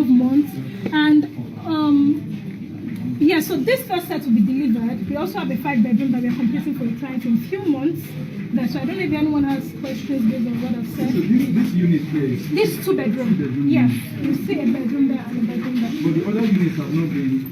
months. And yeah, so this first set will be delivered. We also have a 5-bedroom that we are completing for a client in a few months. So I don't know if anyone has questions based on what I've said. So this unit here is this 2-bedroom. Yeah, you see a bedroom there and a bedroom there. But the other units have not been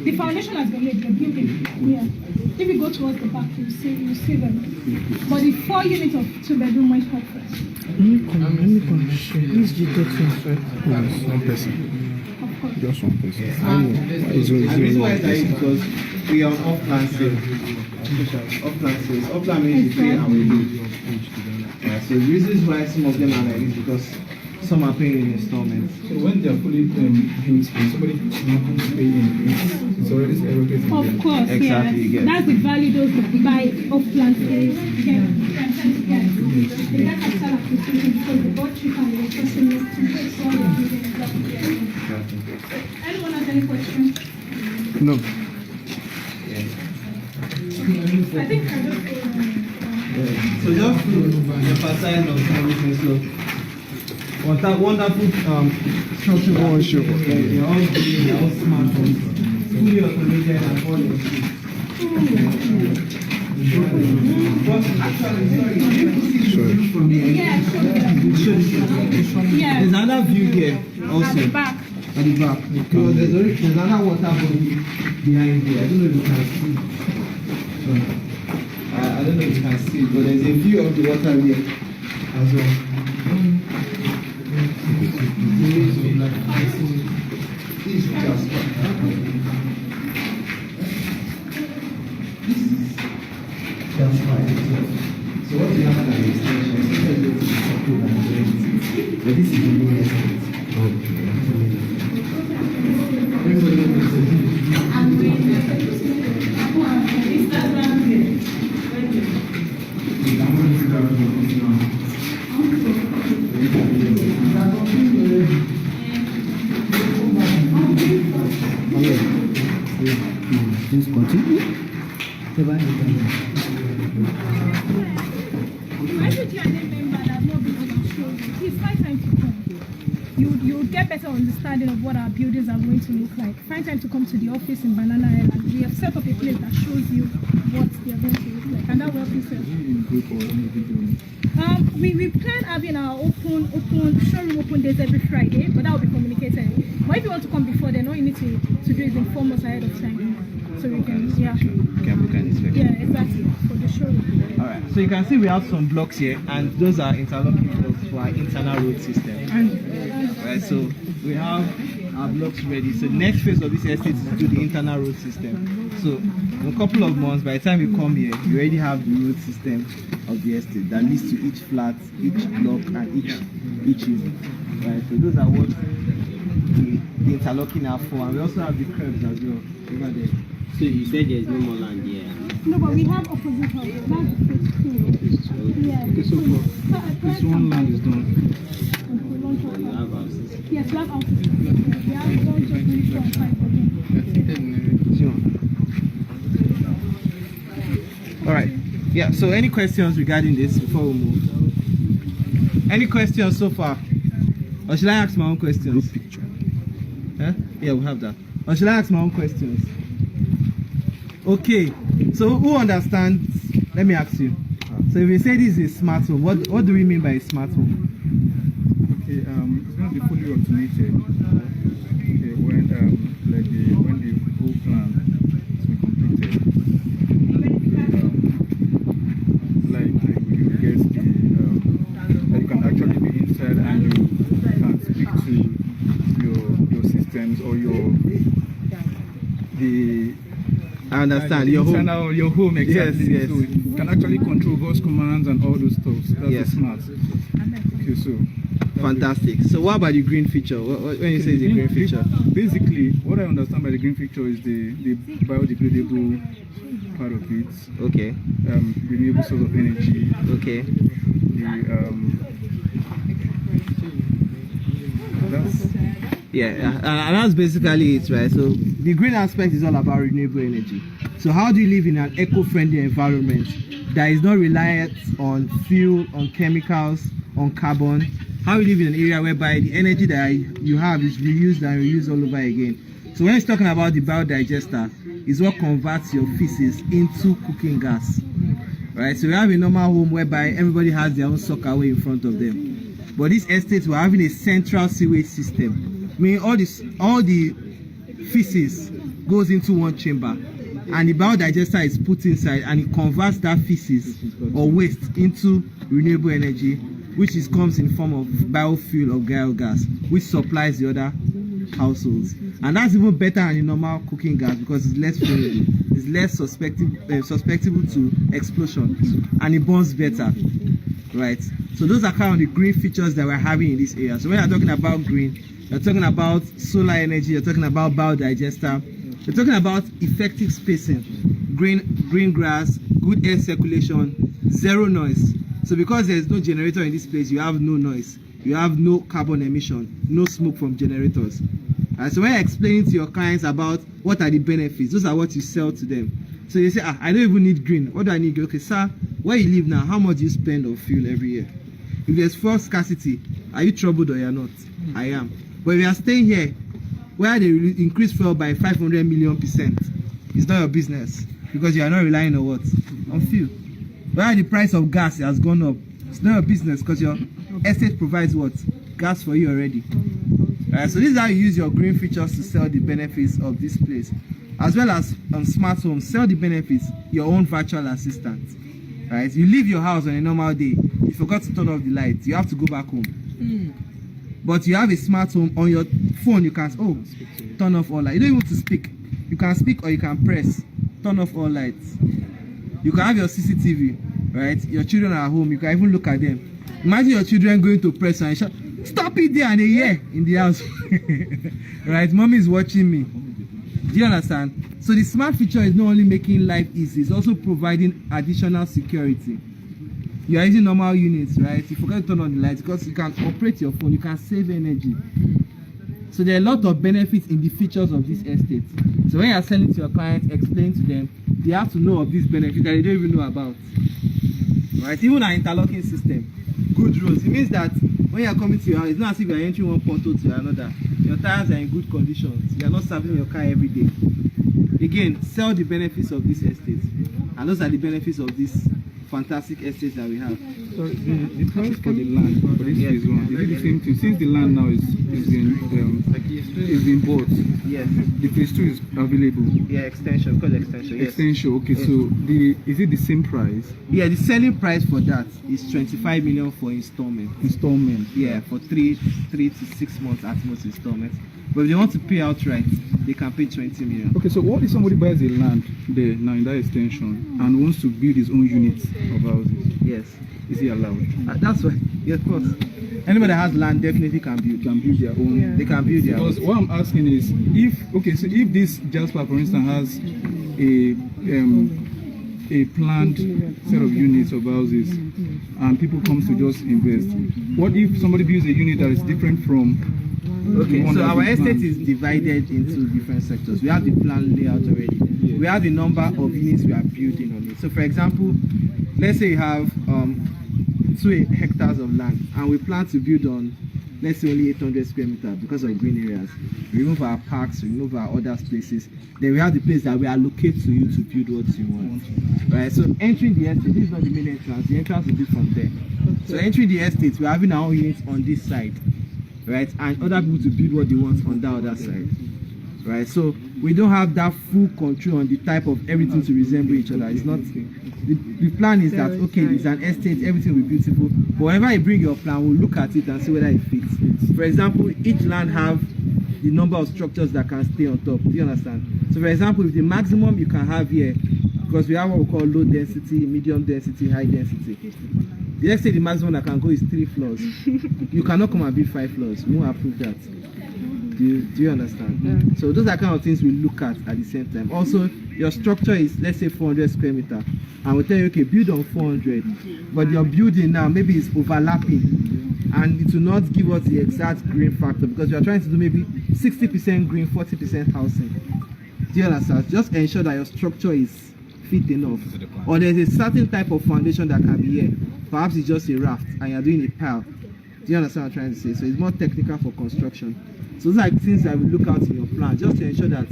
the foundation has been made, the building. Yeah. If you go towards the back, you see them. But the 4 units of 2-bedroom went up first. Let me come. Please do get transfer. Yes, one person. Of course. Just one person. The reason why that is because we are on off-plan sale. Off-plan sales. Off-plan means you pay and we do. So the reasons why some of them are like this because some are paying in installments. So when they are fully built, somebody now comes to pay in, it's already allocated. Of course, Exactly, yes. yes. That's the value those that buy off-plan sales get. They get capital appreciation because they bought cheaper and they were trusting us to pay for all the buildings. Anyone has any questions? No. I think I just So just to emphasize on everything, so wonderful structure. They're all green, they're all smart, fully automated and all in speed. But actually, sorry, from here. yeah, There's another view here also. at the back. At the back. Because there's another water body behind there. I don't know if you can see. I don't know if you can see, but there's a view of the water here as well. This is just fine. So what we have an extension, but this is the new estate. Please continue. I think you are a member that has not been able to show you. Please find time to come. You would get better understanding of what our buildings are going to look like. Find time to come to the office in Banana Island. We have set up a place that shows you what they are going to look like, and that will help you sell. We plan having our showroom open days every Friday, but that will be communicated. But if you want to come before then, all you need to do is inform us ahead of time. So we can, yeah. Yeah, exactly, for the showroom. Alright, so you can see we have some blocks here, and those are interlocking blocks for our internal road system. Right, so we have our blocks ready. So the next phase of this estate is to do the internal road system. So in a couple of months, by the time you come here, you already have the road system of the estate that leads to each flat, each block, and each unit. Right, so those are what the interlocking are for, and we also have the curbs as well over there. So you said there's no more land here? No, but we have opposite house. That's phase 2. Yeah. Okay, so for this one land is done. You have houses? Yes, we have houses. We have 1, 2, 3, 4, 5. Alright, yeah, so any questions regarding this before we move? Any questions so far? Or should I ask my own questions? Group picture. Huh? Yeah, we'll have that. Or should I ask my own questions? Okay, so who understands? Let me ask you. So if we say this is a smart home, what do we mean by a smart home? Okay, it's going to be fully automated. Okay, when the whole plan has been completed, you get you can actually be inside and you can speak to your systems or I understand, your home. Your home, exactly. Yes. So you can actually control voice commands and all those stuff. So that's Yes. smart. Okay, so Fantastic. So what about the green feature? When you say the green feature? Basically, what I understand by the green feature is the biodegradable part of it. Okay. Renewable source of energy. Okay. Yeah, and that's basically it, right? So the green aspect is all about renewable energy. So how do you live in an eco-friendly environment that is not reliant on fuel, on chemicals, on carbon, how you live in an area whereby the energy that you have is reused and reused all over again. So when it's talking about the biodigester, is what converts your feces into cooking gas, right? So we have a normal home whereby everybody has their own sockaway in front of them, but this estate we're having a central sewage system. I mean, all the feces goes into one chamber, and the biodigester is put inside, and it converts that feces or waste into renewable energy, which comes in form of biofuel or biogas, which supplies the other households. And that's even better than the normal cooking gas because it's less flammable, it's less susceptible to explosion, and it burns better, right? So those are kind of the green features that we're having in this area. So when you're talking about green, you're talking about solar energy, you're talking about biodigester, you're talking about effective spacing, green grass, good air circulation, zero noise. So because there's no generator in this place, you have no noise, you have no carbon emission, no smoke from generators. So when you're explaining to your clients about what are the benefits, those are what you sell to them. So they say, I don't even need green. What do I need? Okay, sir, where you live now, how much do you spend on fuel every year? If there's fuel scarcity, are you troubled or you're not? I am. But if you are staying here, where they increase fuel by 500 million%, it's not your business because you are not relying on what? On fuel. Where the price of gas has gone up, it's not your business because your estate provides what? Gas for you already. So this is how you use your green features to sell the benefits of this place, as well as on smart homes. Sell the benefits, your own virtual assistant. Right? You leave your house on a normal day, you forgot to turn off the lights, you have to go back home. But you have a smart home on your phone, you can turn off all lights. You don't even want to speak. You can speak or you can press turn off all lights. You can have your CCTV, right? Your children are at home, you can even look at them. Imagine your children going to press and shout, stop it there, and they hear in the house. Right? Mommy is watching me. Do you understand? So the smart feature is not only making life easy, it's also providing additional security. You are using normal units, right? You forget to turn on the lights because you can operate your phone, you can save energy. So there are a lot of benefits in the features of this estate. So when you are selling to your clients, explain to them, they have to know of these benefits that they don't even know about. Right? Even our interlocking system, good roads. It means that when you are coming to your house, it's not as if you are entering one portal to another. Your tires are in good conditions. You are not serving your car every day. Again, sell the benefits of this estate. And those are the benefits of this fantastic estate that we have. So the price for the land for this phase one, is it the same thing? Since the land now is being bought, Yes. the phase 2 is available. Yeah, extension, called extension. Yes. Extension, okay, Yes. so is it the same price? Yeah, the selling price for that is 25 million for installment. Installment? Yeah, for 3 to 6 months at most installments. But if they want to pay outright, they can pay 20 million. Okay, so what if somebody buys a land there now in that extension and wants to build his own units of houses? Yes. Is he allowed? That's why, yeah, of course. Anybody that has land definitely can build. Can build their own. They can build their own. Because what I'm asking is, if this Jasper, for instance, has a planned set of units of houses, and people come to just invest, what if somebody builds a unit that is different from? Okay, so our estate is divided into different sectors. We have the plan layout already. Yeah. We have the number of units we are building on it. So for example, let's say you have 2 hectares of land and we plan to build on, let's say, only 800 square meters because of green areas. Remove our parks, remove our other places. Then we have the place that we allocate to you to build what you want. Right, so entering the estate, this is not the main entrance. The entrance will be from there. So entering the estate, we're having our own units on this side. Right, and other people to build what they want on that other side. Right, so we don't have that full control on the type of everything to resemble each other. It's not the plan is that okay, it's an estate, everything will be beautiful, but whenever you bring your plan, we'll look at it and see whether it fits. For example, each land have the number of structures that can stay on top. Do you understand? So for example, if the maximum you can have here, because we have what we call low density, medium density, high density, let's say the maximum that can go is 3 floors. You cannot come and build 5 floors. We won't approve that. Do you understand? Yeah. So those are kind of things we look at the same time. Also, your structure is, let's say, 400 square meters, and we tell you, okay, build on 400, but your building now maybe is overlapping, and it will not give us the exact green factor because we are trying to do maybe 60% green, 40% housing. Do you understand? Just ensure that your structure is fit enough, or there's a certain type of foundation that can be here. Perhaps it's just a raft and you're doing a pile. Do you understand what I'm trying to say? So it's more technical for construction. So those are things that we look out in your plan, just to ensure that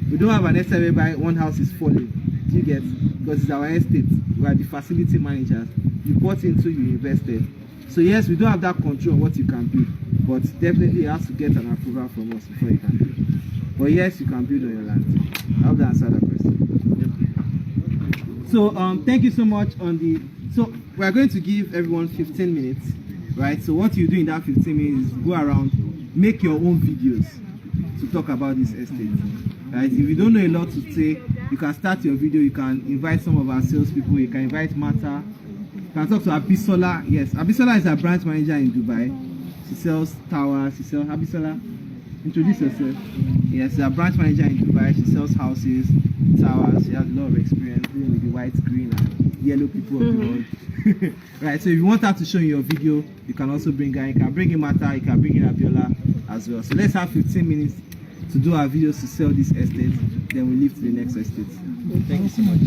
we don't have an estate whereby one house is falling. Do you get? Because it's our estate. We are the facility managers. You bought into, you invested. So yes, we don't have that control of what you can build, but definitely you have to get an approval from us before you can build. But yes, you can build on your land. I hope that answered that question. So thank you so much so we are going to give everyone 15 minutes, right? So what you do in that 15 minutes is go around, make your own videos to talk about this estate, right? If you don't know a lot to say, you can start your video, you can invite some of our salespeople, you can invite Martha, you can talk to Abisola. Yes, Abisola is our branch manager in Dubai. She sells towers, Abisola, introduce yourself. Yes, she's our branch manager in Dubai. She sells houses, towers. She has a lot of experience dealing with the white, green, and yellow people of the world. Right, so if you want her to show in your video, you can also bring her. You can bring in Martha, you can bring in Abiola as well. So let's have 15 minutes to do our videos to sell this estate. Then we leave to the next estate. Thank you so much.